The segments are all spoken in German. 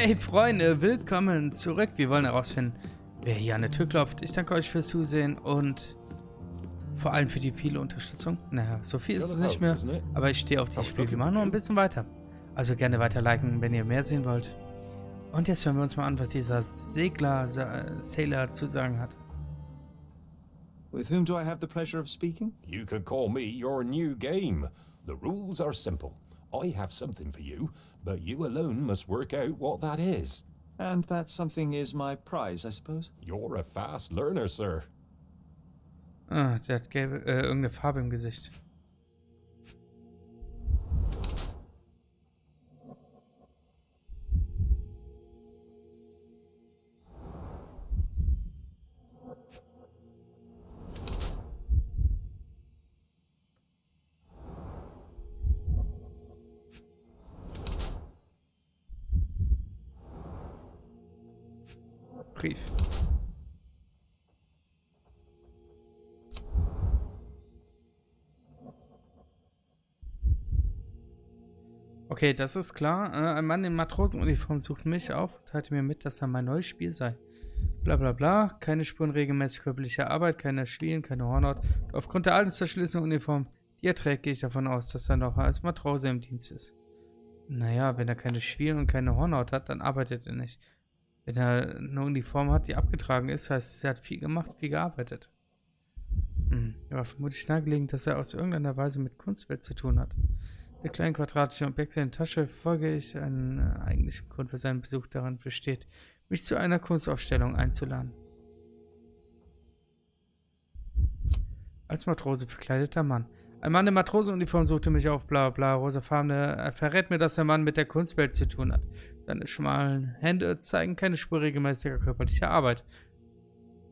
Hey Freunde, willkommen zurück. Wir wollen herausfinden, wer hier an der Tür klopft. Ich danke euch fürs Zusehen und vor allem für die viele Unterstützung. Naja, so viel ist es nicht mehr, aber ich stehe auf dieses Spiel. Wir machen noch ein bisschen weiter. Also gerne weiter liken, wenn ihr mehr sehen wollt. Und jetzt hören wir uns mal an, was dieser Sailor zu sagen hat. With whom do I have the pleasure of speaking? You could call me your new game. The rules are simple. I have something for you, but you alone must work out what that is. And that something is my prize, I suppose? You're a fast learner, sir. Ah, der hat irgendeine Farbe im Gesicht. Brief. Okay, das ist klar. Ein Mann in Matrosenuniform sucht mich auf und teilte mir mit, dass er mein neues Spiel sei. Bla bla bla. Keine Spuren regelmäßig körperlicher Arbeit, keine Schwielen, keine Hornhaut. Aufgrund der alten zerschlissenen Uniform, die er trägt, gehe ich davon aus, dass er noch als Matrose im Dienst ist. Naja, wenn er keine Schwielen und keine Hornhaut hat, dann arbeitet er nicht. Wenn er eine Uniform hat, die abgetragen ist, heißt es, er hat viel gemacht, viel gearbeitet. Ja, vermutlich nahegelegen, dass er aus irgendeiner Weise mit Kunstwelt zu tun hat. Der kleinen quadratische Objekte in der Tasche folge ich. Einen eigentlichen Grund für seinen Besuch daran besteht, mich zu einer Kunstausstellung einzuladen. Als Matrose verkleideter Mann. Ein Mann in Matrosenuniform suchte mich auf, bla bla, rosafarbene, verrät mir, dass der Mann mit der Kunstwelt zu tun hat. Seine schmalen Hände zeigen keine Spur regelmäßiger körperlicher Arbeit.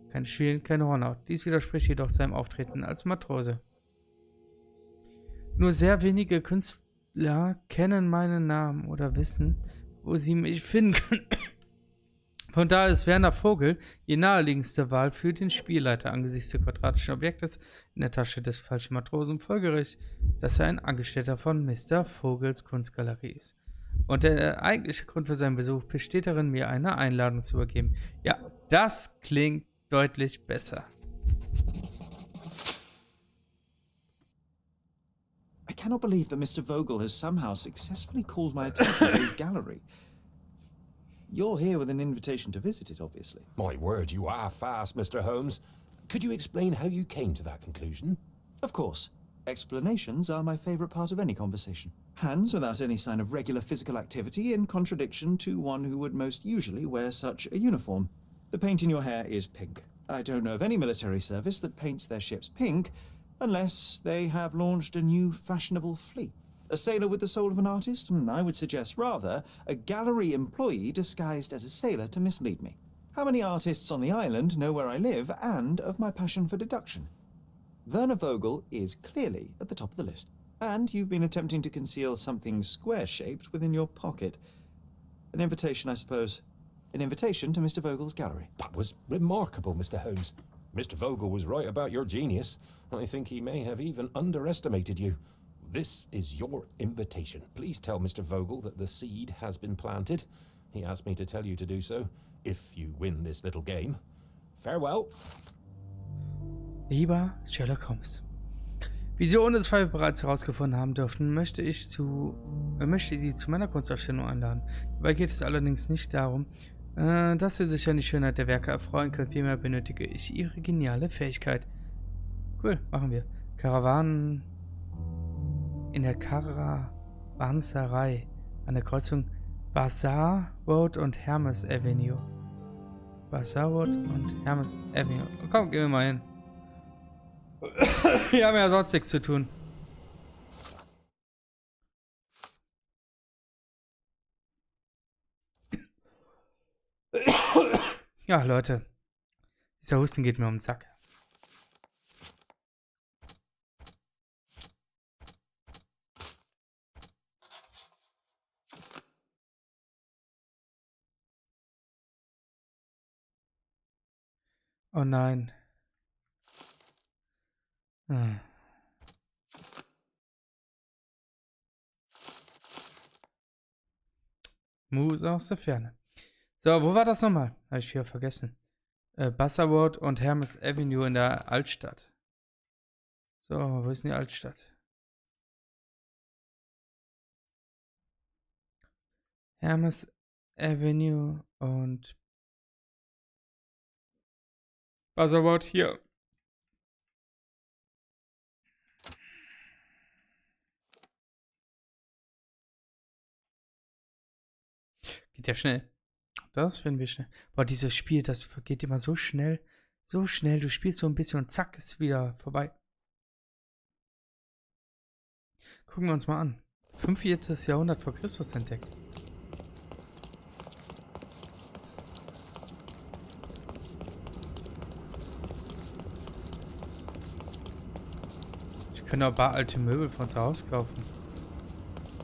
Keine Schwielen, keine Hornhaut. Dies widerspricht jedoch seinem Auftreten als Matrose. Nur sehr wenige Künstler kennen meinen Namen oder wissen, wo sie mich finden können. Von daher ist Werner Vogel die naheliegendste Wahl für den Spielleiter angesichts des quadratischen Objektes in der Tasche des falschen Matrosen folgerichtig, dass er ein Angestellter von Mr. Vogels Kunstgalerie ist. Und der eigentliche Grund für seinen Besuch besteht darin, mir eine Einladung zu übergeben. Ja, das klingt deutlich besser. I cannot believe that Mr. Vogel has somehow successfully called my attention to his gallery. You're here with an invitation to visit it, obviously. My word, you are fast, Mr. Holmes. Could you explain how you came to that conclusion? Of course. Explanations are my favorite part of any conversation. Hands without any sign of regular physical activity in contradiction to one who would most usually wear such a uniform. The paint in your hair is pink. I don't know of any military service that paints their ships pink, unless they have launched a new fashionable fleet. A sailor with the soul of an artist? I would suggest rather a gallery employee disguised as a sailor to mislead me. How many artists on the island know where I live and of my passion for deduction? Werner Vogel is clearly at the top of the list. And you've been attempting to conceal something square-shaped within your pocket. An invitation, I suppose. An invitation to Mr. Vogel's gallery. That was remarkable, Mr. Holmes. Mr. Vogel was right about your genius. I think he may have even underestimated you. This is your invitation. Please tell Mr. Vogel that the seed has been planted. He asked me to tell you to do so, if you win this little game. Farewell. Lieber Sherlock Holmes. Wie Sie ohne Zweifel bereits herausgefunden haben dürften, möchte ich Sie zu meiner Kunstausstellung einladen. Dabei geht es allerdings nicht darum, dass Sie sich an die Schönheit der Werke erfreuen können. Vielmehr benötige ich Ihre geniale Fähigkeit. Cool, machen wir. Karawanen in der Karawanserei an der Kreuzung Bazaar Road und Hermes Avenue. Bazaar Road und Hermes Avenue. Komm, gehen wir mal hin. Wir haben ja sonst nichts zu tun. Ja, Leute. Dieser Husten geht mir um den Sack. Oh nein. Muse aus der Ferne. So, wo war das nochmal? Habe ich wieder vergessen. Buzzerwood und Hermes Avenue in der Altstadt. So, wo ist denn die Altstadt? Hermes Avenue und Buzzerwood hier. Geht ja schnell. Das finden wir schnell. Boah, dieses Spiel, das geht immer so schnell. So schnell. Du spielst so ein bisschen und zack, ist wieder vorbei. Gucken wir uns mal an. 5. Jahrhundert vor Christus entdeckt. Ich könnte auch ein paar alte Möbel von zu Hause kaufen.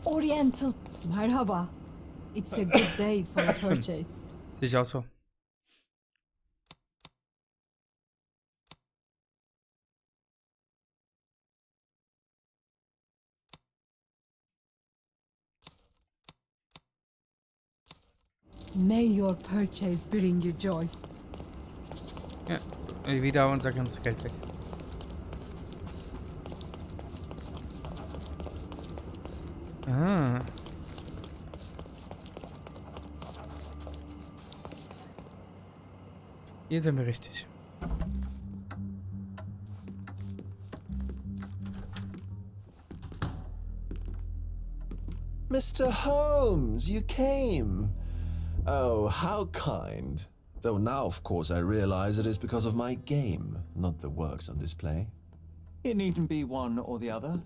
Oriental. Marhaba. It's a good day for a purchase. Sehe ich auch so. May your purchase bring you joy. Ja, wieder unser ganzes Geld weg. Ah. Hier sind wir richtig. Mr. Holmes, you came. Oh, how kind. Though now, of course, I realize it is because of my game, not the works on display. It needn't be one or the other.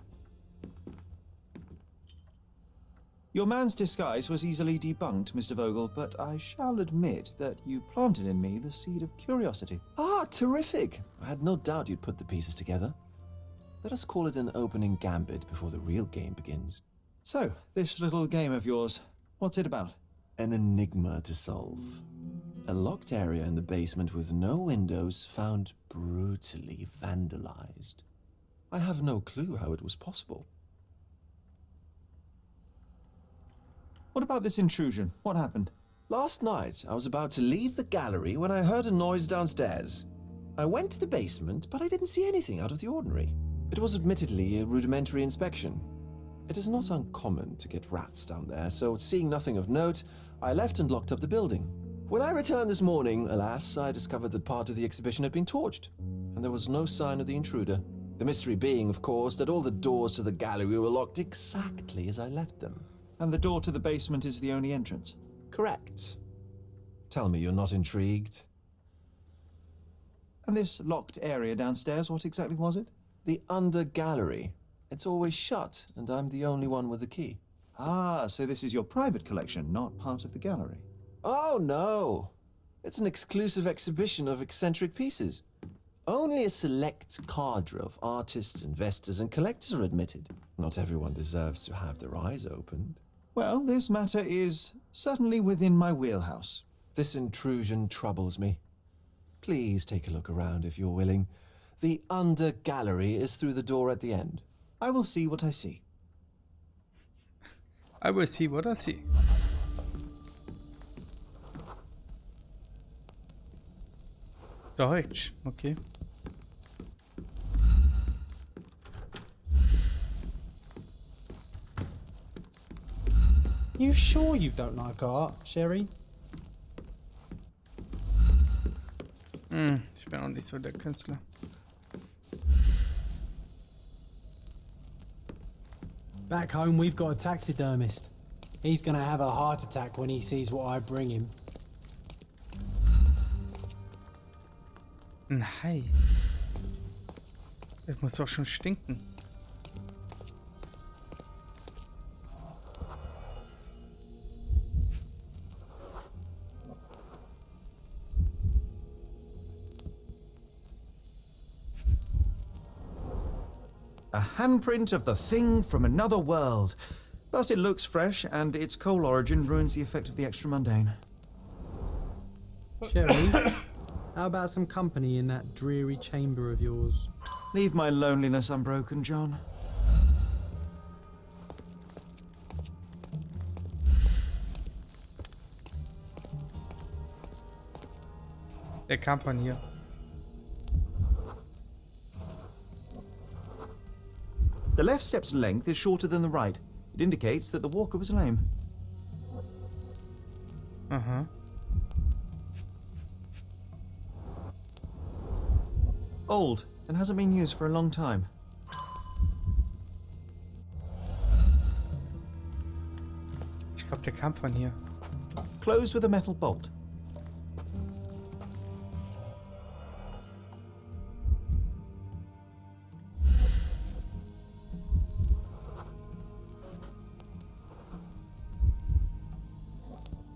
Your man's disguise was easily debunked, Mr. Vogel, but I shall admit that you planted in me the seed of curiosity. Ah, terrific. I had no doubt you'd put the pieces together. Let us call it an opening gambit before the real game begins. So, this little game of yours, what's it about? An enigma to solve. A locked area in the basement with no windows found brutally vandalized. I have no clue how it was possible. What about this intrusion? What happened? Last night, I was about to leave the gallery when I heard a noise downstairs. I went to the basement, but I didn't see anything out of the ordinary. It was admittedly a rudimentary inspection. It is not uncommon to get rats down there, so seeing nothing of note, I left and locked up the building. When I returned this morning, alas, I discovered that part of the exhibition had been torched, and there was no sign of the intruder. The mystery being, of course, that all the doors to the gallery were locked exactly as I left them. And the door to the basement is the only entrance? Correct. Tell me you're not intrigued. And this locked area downstairs, what exactly was it? The under gallery. It's always shut, and I'm the only one with the key. Ah, so this is your private collection, not part of the gallery. Oh, no. It's an exclusive exhibition of eccentric pieces. Only a select cadre of artists, investors, and collectors are admitted. Not everyone deserves to have their eyes opened. Well, this matter is certainly within my wheelhouse. This intrusion troubles me. Please take a look around if you're willing. The under gallery is through the door at the end. I will see what I see. I will see what I see. Deutsch, okay. You sure you don't like art, Sherry? Ich bin auch nicht so der Künstler. Back home we've got a taxidermist. He's gonna have a heart attack when he sees what I bring him. Ein Hai. Das muss doch schon stinken. A handprint of the thing from another world. But it looks fresh, and its coal origin ruins the effect of the extra mundane. Sherry, how about some company in that dreary chamber of yours? Leave my loneliness unbroken, John. Der kam von hier. The left step's length is shorter than the right. It indicates that the walker was lame. Aha. Old and hasn't been used for a long time. Ich glaube, der kam von hier. Closed with a metal bolt.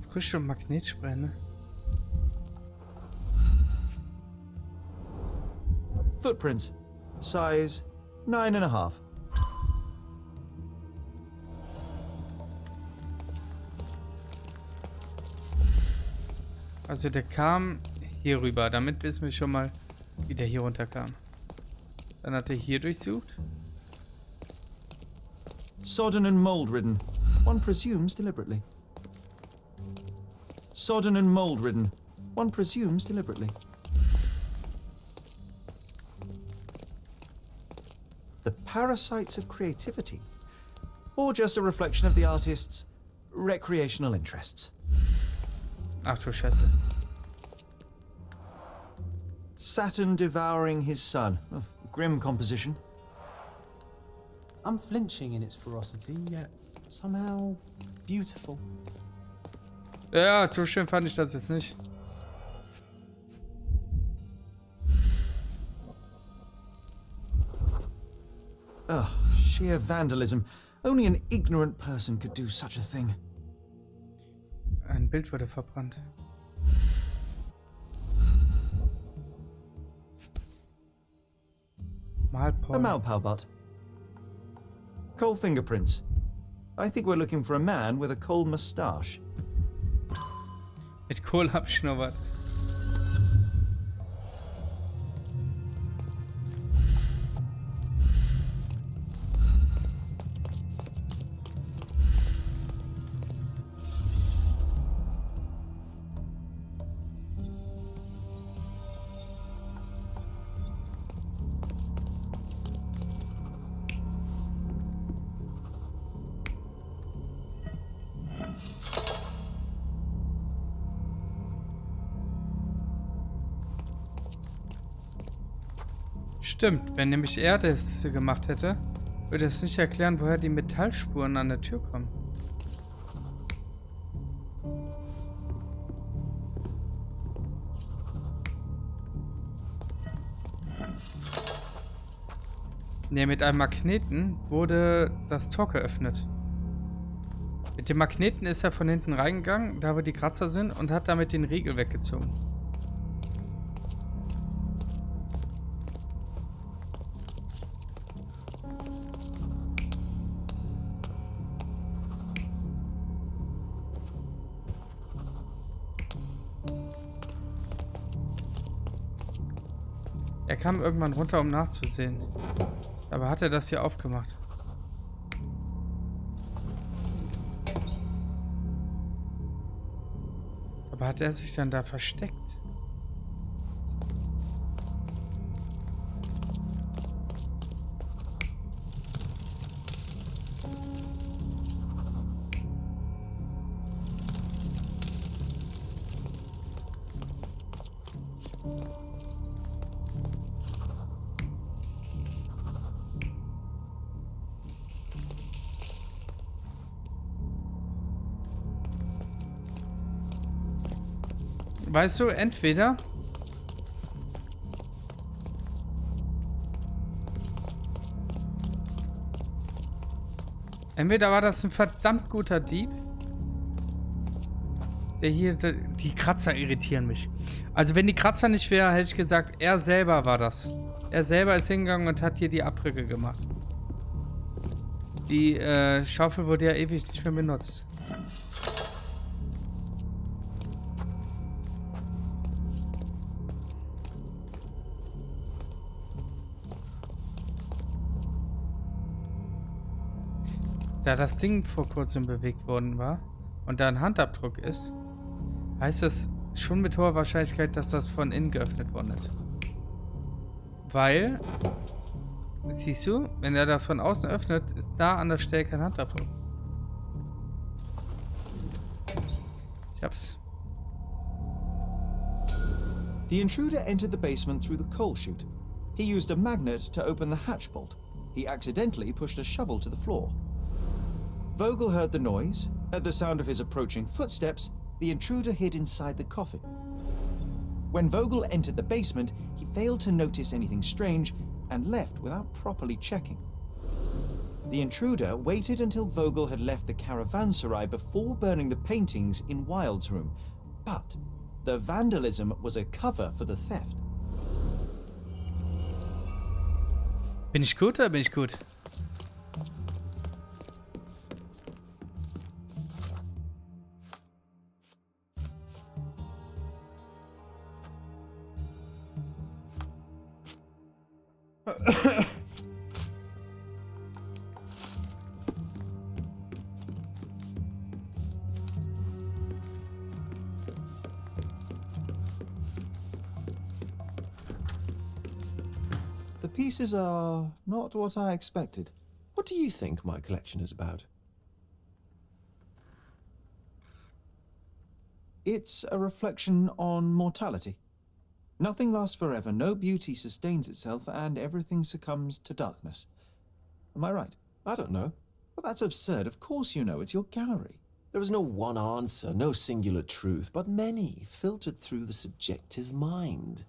Frische Magnetspray, ne? Footprints. Size 9.5. Also der kam hier rüber. Damit wissen wir schon mal, wie der hier runterkam. Dann hat er hier durchsucht. Sodden and mold-ridden. One presumes deliberately. Sodden and mold-ridden. One presumes deliberately. The parasites of creativity. Or just a reflection of the artist's recreational interests. Ach du Scheiße. Saturn devouring his sun. Oh, grim composition. Unflinching in its ferocity, yet somehow beautiful. Ja, so schön fand ich das jetzt nicht. Ugh, sheer vandalism. Only an ignorant person could do such a thing. Ein Bild wurde verbrannt. A Malpol. Malpal butt. Coal fingerprints. I think we're looking for a man with a coal moustache. Mit Kohl abschnuppert. Stimmt, wenn nämlich er das gemacht hätte, würde es nicht erklären, woher die Metallspuren an der Tür kommen. Ne, mit einem Magneten wurde das Tor geöffnet. Mit dem Magneten ist er von hinten reingegangen, da wo die Kratzer sind, und hat damit den Riegel weggezogen. Er kam irgendwann runter, um nachzusehen. Aber hat er das hier aufgemacht? Aber hat er sich dann da versteckt? Weißt du, entweder war das ein verdammt guter Dieb, der hier, die Kratzer irritieren mich. Also wenn die Kratzer nicht wäre, hätte ich gesagt, er selber war das. Er selber ist hingegangen und hat hier die Abdrücke gemacht. Die Schaufel wurde ja ewig nicht mehr benutzt. Da das Ding vor kurzem bewegt worden war und da ein Handabdruck ist, heißt es, schon mit hoher Wahrscheinlichkeit, dass das von innen geöffnet worden ist. Weil, siehst du, wenn er das von außen öffnet, ist da an der Stelle kein Handabdruck. Ich hab's. The intruder entered the basement through the coal chute. He used a magnet to open the hatch bolt. He accidentally pushed a shovel to the floor. Vogel heard the noise. At the sound of his approaching footsteps, the intruder hid inside the coffin. When Vogel entered the basement, he failed to notice anything strange and left without properly checking. The intruder waited until Vogel had left the caravanserai before burning the paintings in Wild's room, but the vandalism was a cover for the theft. Bin ich gut oder bin ich gut? The pieces are not what I expected. What do you think my collection is about? It's a reflection on mortality. Nothing lasts forever, no beauty sustains itself, and everything succumbs to darkness. Am I right? I don't know. Well, that's absurd. Of course you know. It's your gallery. There is no one answer, no singular truth, but many filtered through the subjective mind.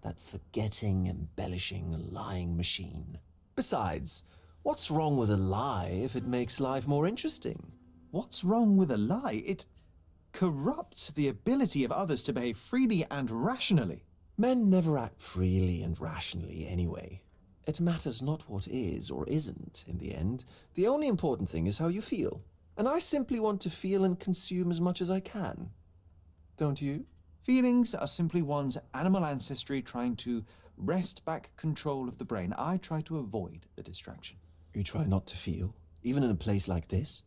That forgetting, embellishing, lying machine. Besides, what's wrong with a lie if it makes life more interesting? What's wrong with a lie? It corrupts the ability of others to behave freely and rationally. Men never act freely and rationally anyway. It matters not what is or isn't in the end. The only important thing is how you feel. And I simply want to feel and consume as much as I can. Don't you? Feelings are simply one's animal ancestry trying to wrest back control of the brain. I try to avoid the distraction. You try not to feel, even in a place like this?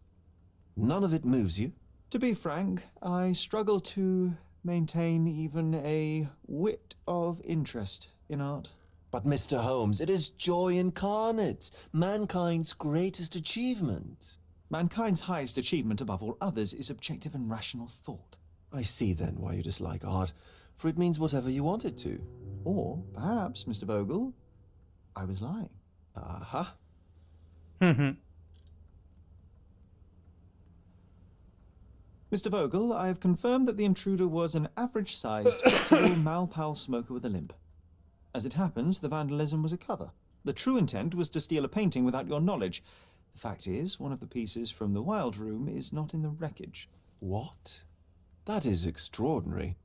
None of it moves you? To be frank, I struggle to maintain even a whit of interest in art. But Mr. Holmes, it is joy incarnate, mankind's greatest achievement. Mankind's highest achievement above all others is objective and rational thought. I see then why you dislike art, for it means whatever you want it to. Or perhaps, Mr. Vogel, I was lying. Aha. Mr. Vogel, I have confirmed that the intruder was an average-sized, flexible Malpal smoker with a limp. As it happens, the vandalism was a cover. The true intent was to steal a painting without your knowledge. The fact is, one of the pieces from the Wild Room is not in the wreckage. What? That is extraordinary.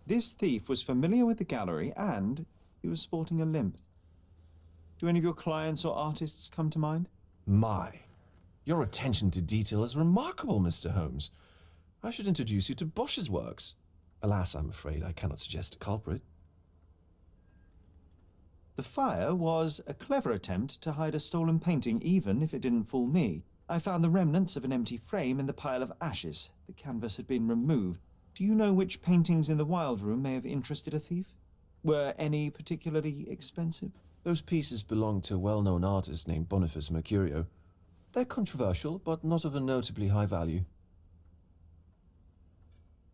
This thief was familiar with the gallery and he was sporting a limp. Do any of your clients or artists come to mind? My. Your attention to detail is remarkable, Mr. Holmes. I should introduce you to Bosch's works. Alas, I'm afraid I cannot suggest a culprit. The fire was a clever attempt to hide a stolen painting, even if it didn't fool me. I found the remnants of an empty frame in the pile of ashes. The canvas had been removed. Do you know which paintings in the Wild Room may have interested a thief? Were any particularly expensive? Those pieces belong to a well-known artist named Boniface Mercurio. They're controversial, but not of a notably high value.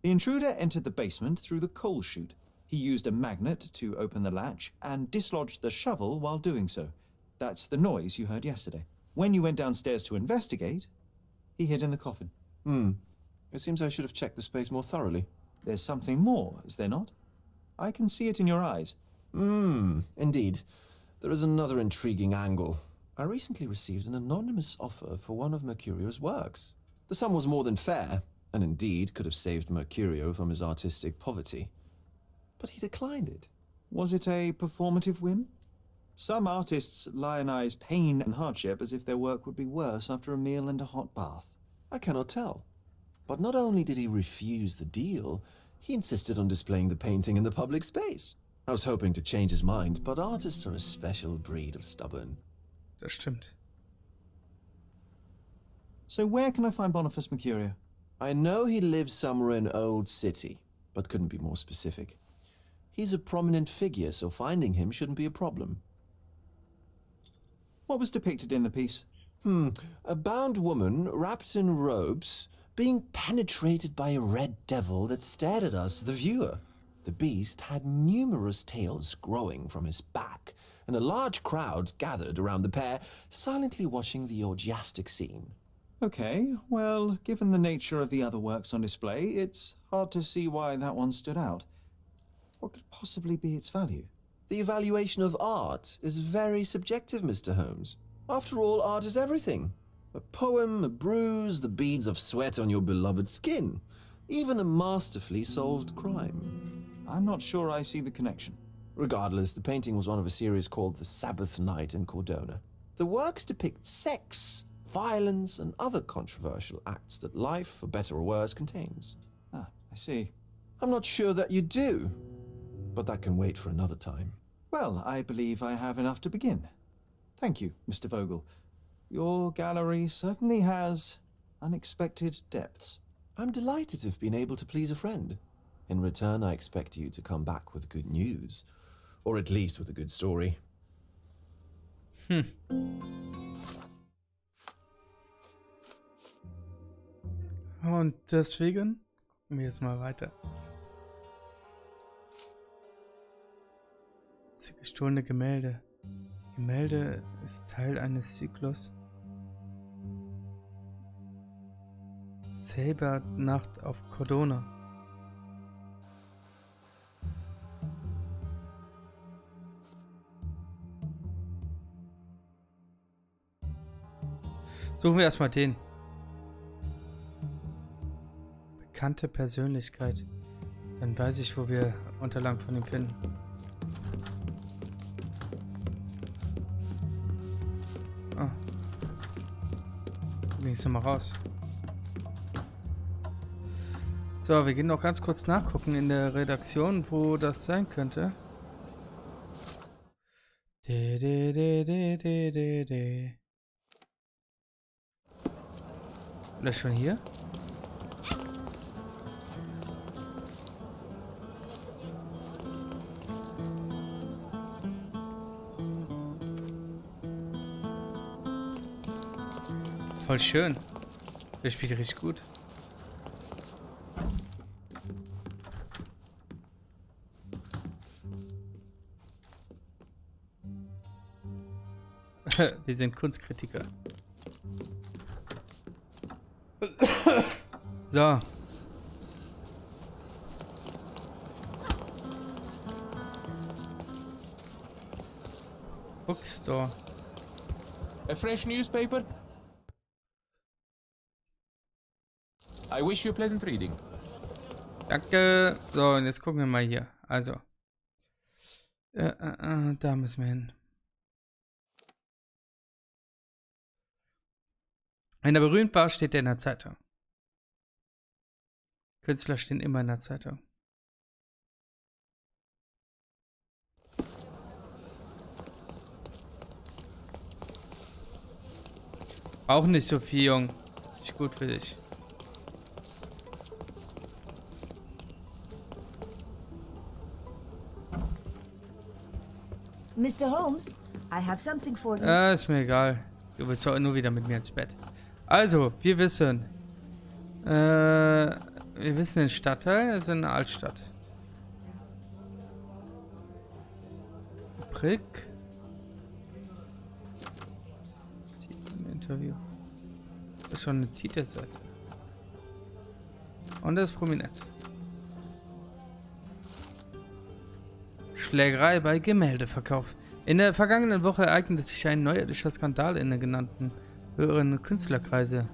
The intruder entered the basement through the coal chute. He used a magnet to open the latch and dislodged the shovel while doing so. That's the noise you heard yesterday. When you went downstairs to investigate, he hid in the coffin. It seems I should have checked the space more thoroughly. There's something more, is there not? I can see it in your eyes. Indeed. There is another intriguing angle. I recently received an anonymous offer for one of Mercurio's works. The sum was more than fair, and indeed could have saved Mercurio from his artistic poverty. But he declined it. Was it a performative whim? Some artists lionize pain and hardship as if their work would be worse after a meal and a hot bath. I cannot tell. But not only did he refuse the deal, he insisted on displaying the painting in the public space. I was hoping to change his mind, but artists are a special breed of stubborn. Das stimmt. So where can I find Boniface Mercurio? I know he lives somewhere in Old City, but couldn't be more specific. He's a prominent figure, so finding him shouldn't be a problem. What was depicted in the piece? A bound woman, wrapped in robes, being penetrated by a red devil that stared at us, the viewer. The beast had numerous tails growing from his back, and a large crowd gathered around the pair, silently watching the orgiastic scene. Okay, well, given the nature of the other works on display, it's hard to see why that one stood out. What could possibly be its value? The evaluation of art is very subjective, Mr. Holmes. After all, art is everything. A poem, a bruise, the beads of sweat on your beloved skin. Even a masterfully solved crime. I'm not sure I see the connection. Regardless, the painting was one of a series called The Sabbath Night in Cordona. The works depict sex, violence, and other controversial acts that life, for better or worse, contains. Ah, I see. I'm not sure that you do, but that can wait for another time. Well, I believe I have enough to begin. Thank you, Mr. Vogel. Your gallery certainly has unexpected depths. I'm delighted to have been able to please a friend. In return, I expect you to come back with good news. Or at least with a good story. Und deswegen gucken wir jetzt mal weiter. Das gestohlene Gemälde. Gemälde ist Teil eines Zyklus. Nacht auf Cordona. Suchen wir erstmal den. Bekannte Persönlichkeit. Dann weiß ich, wo wir Unterlagen von ihm finden. Ah. Ging es nochmal raus. So, wir gehen noch ganz kurz nachgucken in der Redaktion, wo das sein könnte. Oder schon hier? Voll schön. Der spielt richtig gut. Wir sind Kunstkritiker. So. Bookstore. A fresh newspaper? I wish you pleasant reading. Danke. So, und jetzt gucken wir mal hier. Also. Da müssen wir hin. Wenn er berühmt war, steht er in der Zeitung. Künstler stehen immer in der Zeitung. Auch nicht so viel, Jung. Ist nicht gut für dich. Mr. Holmes, I have something for you. Ist mir egal. Du willst doch nur wieder mit mir ins Bett. Also, wir wissen. Wir wissen den Stadtteil, es ist eine Altstadt. Prick. Interview. Das ist schon eine Titelseite. Und das ist prominent. Schlägerei bei Gemäldeverkauf. In der vergangenen Woche ereignete sich ein neuerlicher Skandal in den genannten höheren Künstlerkreise.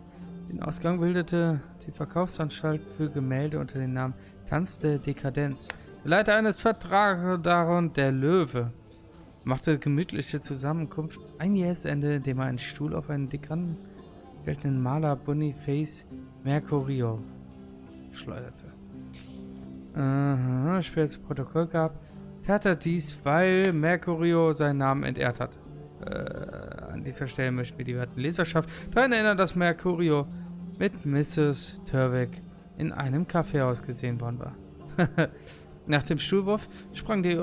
Den Ausgang bildete die Verkaufsanstalt für Gemälde unter dem Namen Tanz der Dekadenz. Der Leiter eines Vertrags darin, der Löwe, machte gemütliche Zusammenkunft ein Jahresende, indem er einen Stuhl auf einen dicken geltenden Maler Boniface Mercurio schleuderte. Später zu Protokoll gab, tat er dies, weil Mercurio seinen Namen entehrt hat. An dieser Stelle möchten wir die werten Leserschaft daran erinnern, dass Mercurio mit Mrs. Turwick in einem Kaffeehaus gesehen worden war. Nach dem Stuhlwurf sprang der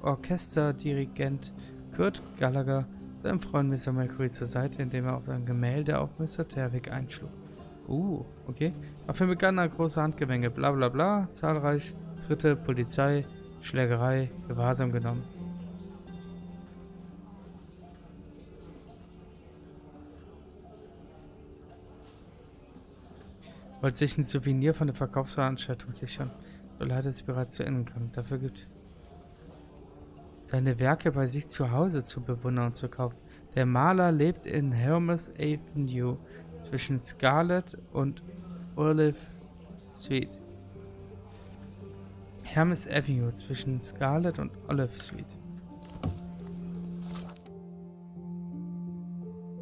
Orchesterdirigent Kurt Gallagher seinem Freund Mr. Mercury zur Seite, indem er auf ein Gemälde auf Mr. Turwick einschlug. Okay. Dafür begann eine große Handgemenge, bla bla bla, zahlreich Tritte, Polizei, Schlägerei, Gewahrsam genommen. Wollte sich ein Souvenir von der Verkaufsveranstaltung sichern. So leider ist bereits zu Ende gegangen. Dafür gibt seine Werke bei sich zu Hause zu bewundern und zu kaufen. Der Maler lebt in Hermes Avenue zwischen Scarlet und Olive Street. Hermes Avenue zwischen Scarlet und Olive Street.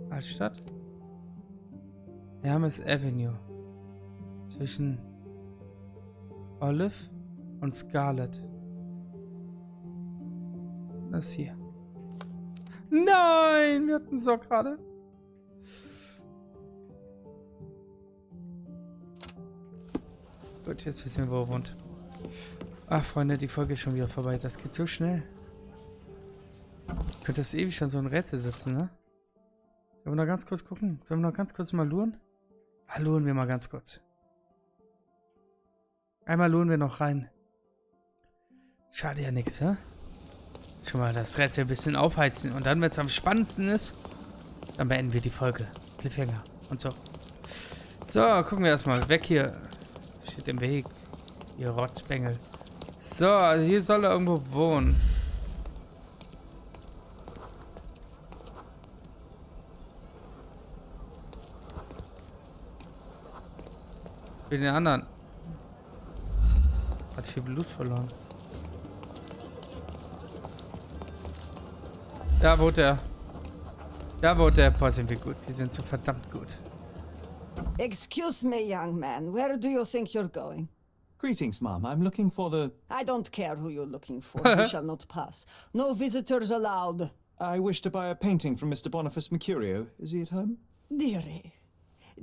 Altstadt? Hermes Avenue zwischen Olive und Scarlet. Das hier. Nein, wir hatten es auch gerade. Gut, jetzt wissen wir, wo er wohnt. Ach, Freunde, die Folge ist schon wieder vorbei. Das geht so schnell. Ich könnte das ewig an so einem Rätsel sitzen, ne? Sollen wir noch ganz kurz gucken? Sollen wir noch ganz kurz mal luren? Luren wir mal ganz kurz. Einmal luren wir noch rein. Schade ja nichts, hä? Schon mal das Rätsel ein bisschen aufheizen. Und dann, wenn es am spannendsten ist, dann beenden wir die Folge. Cliffhanger und so. So, gucken wir erstmal. Weg hier. Steht im Weg. Ihr Rotzbengel. So, also hier soll er irgendwo wohnen. Für den anderen. Hat viel Blut verloren. Da wohnt er. Da wohnt er. Boah, sind wir gut. Wir sind so verdammt gut. Excuse me, young man. Where do you think you're going? Greetings, ma'am. I'm looking for the... I don't care who you're looking for. We shall not pass. No visitors allowed. I wish to buy a painting from Mr. Boniface Mercurio. Is he at home? Dearie,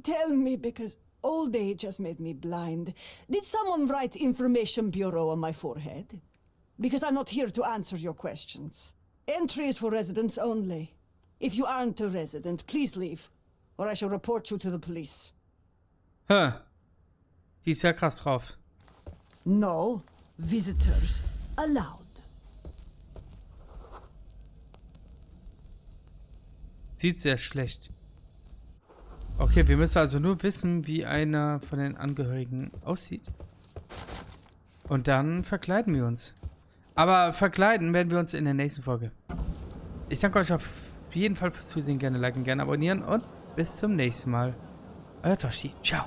tell me, because old age has made me blind. Did someone write Information Bureau on my forehead? Because I'm not here to answer your questions. Entry is for residents only. If you aren't a resident, please leave, or I shall report you to the police. Die ist ja krass drauf. No visitors allowed. Sieht sehr schlecht. Okay, wir müssen also nur wissen, wie einer von den Angehörigen aussieht. Und dann verkleiden wir uns. Aber verkleiden werden wir uns in der nächsten Folge. Ich danke euch auf jeden Fall fürs Zusehen. Gerne liken, gerne abonnieren und bis zum nächsten Mal. Euer Toshi. Ciao.